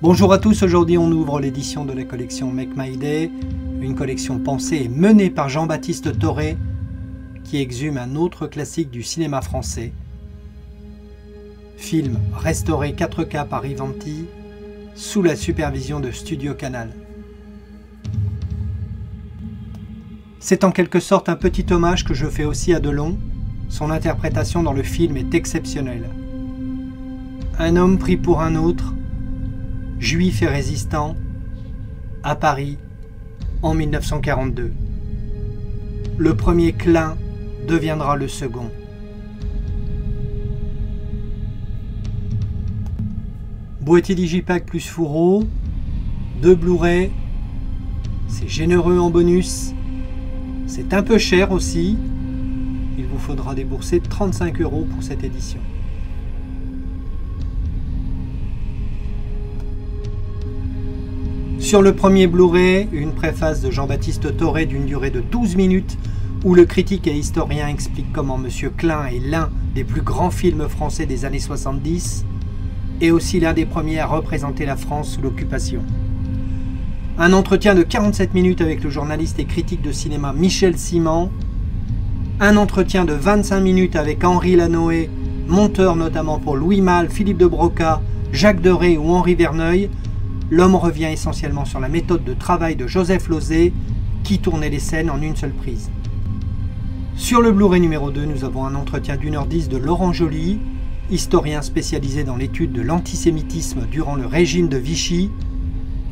Bonjour à tous, aujourd'hui on ouvre l'édition de la collection Make My Day, une collection pensée et menée par Jean-Baptiste Thoré qui exhume un autre classique du cinéma français. Film restauré 4K par Ivanti sous la supervision de Studio Canal. C'est en quelque sorte un petit hommage que je fais aussi à Delon. Son interprétation dans le film est exceptionnelle. Un homme pris pour un autre, juif et résistant, à Paris, en 1942. Le premier Klein deviendra le second. Boîtier Digipack plus fourreau, 2 Blu-ray, c'est généreux en bonus, c'est un peu cher aussi, il vous faudra débourser 35 € pour cette édition. Sur le premier Blu-ray, une préface de Jean-Baptiste Thoré d'une durée de 12 minutes où le critique et historien explique comment Monsieur Klein est l'un des plus grands films français des années 70 et aussi l'un des premiers à représenter la France sous l'occupation. Un entretien de 47 minutes avec le journaliste et critique de cinéma Michel Simon, un entretien de 25 minutes avec Henri Lanoé, monteur notamment pour Louis Malle, Philippe de Broca, Jacques Deray ou Henri Verneuil. L'homme revient essentiellement sur la méthode de travail de Joseph Losey, qui tournait les scènes en une seule prise. Sur le Blu-ray numéro 2, nous avons un entretien d'1h10 de Laurent Joly, historien spécialisé dans l'étude de l'antisémitisme durant le régime de Vichy,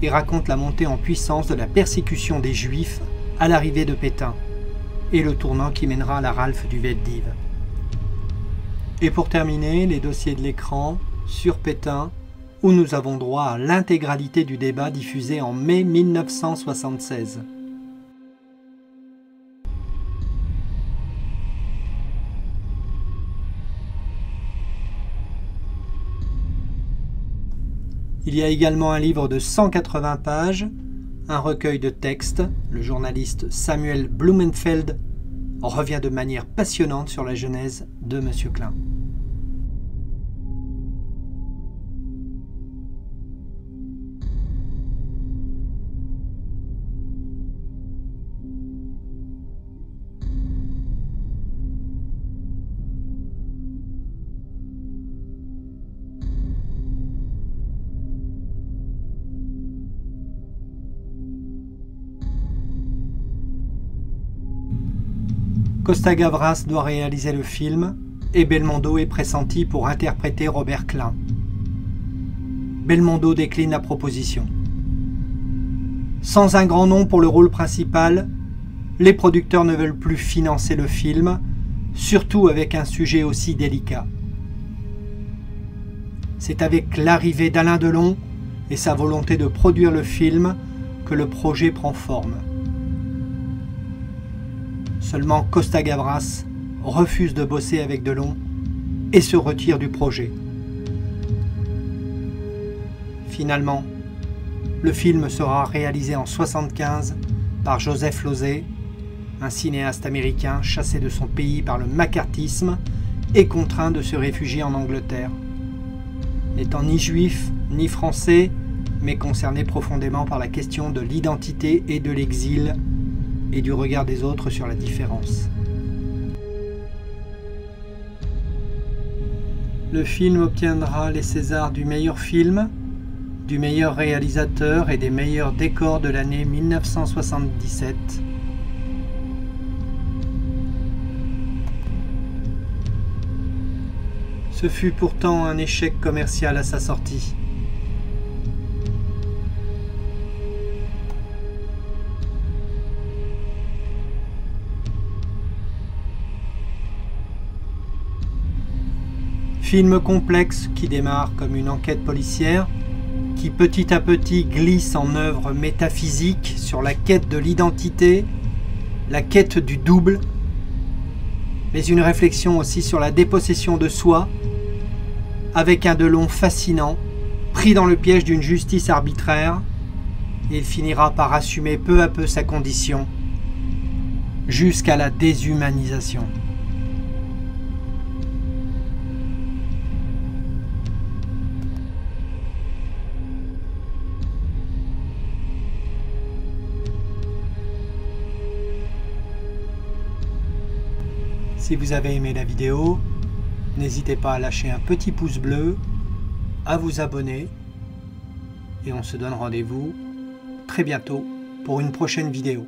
et raconte la montée en puissance de la persécution des Juifs à l'arrivée de Pétain, et le tournant qui mènera à la ralfe du Veldiv. Et pour terminer, les dossiers de l'écran sur Pétain, où nous avons droit à l'intégralité du débat diffusé en mai 1976. Il y a également un livre de 180 pages, un recueil de textes. Le journaliste Samuel Blumenfeld revient de manière passionnante sur la genèse de Monsieur Klein. Costa-Gavras doit réaliser le film et Belmondo est pressenti pour interpréter Robert Klein. Belmondo décline la proposition. Sans un grand nom pour le rôle principal, les producteurs ne veulent plus financer le film, surtout avec un sujet aussi délicat. C'est avec l'arrivée d'Alain Delon et sa volonté de produire le film que le projet prend forme. Seulement Costa-Gavras refuse de bosser avec Delon et se retire du projet. Finalement, le film sera réalisé en 1975 par Joseph Losey, un cinéaste américain chassé de son pays par le macartisme et contraint de se réfugier en Angleterre. N'étant ni juif ni français, mais concerné profondément par la question de l'identité et de l'exil, et du regard des autres sur la différence. Le film obtiendra les Césars du meilleur film, du meilleur réalisateur et des meilleurs décors de l'année 1977. Ce fut pourtant un échec commercial à sa sortie. Film complexe qui démarre comme une enquête policière, qui petit à petit glisse en œuvre métaphysique sur la quête de l'identité, la quête du double, mais une réflexion aussi sur la dépossession de soi, avec un Delon fascinant, pris dans le piège d'une justice arbitraire, et il finira par assumer peu à peu sa condition, jusqu'à la déshumanisation. Si vous avez aimé la vidéo, n'hésitez pas à lâcher un petit pouce bleu, à vous abonner, et on se donne rendez-vous très bientôt pour une prochaine vidéo.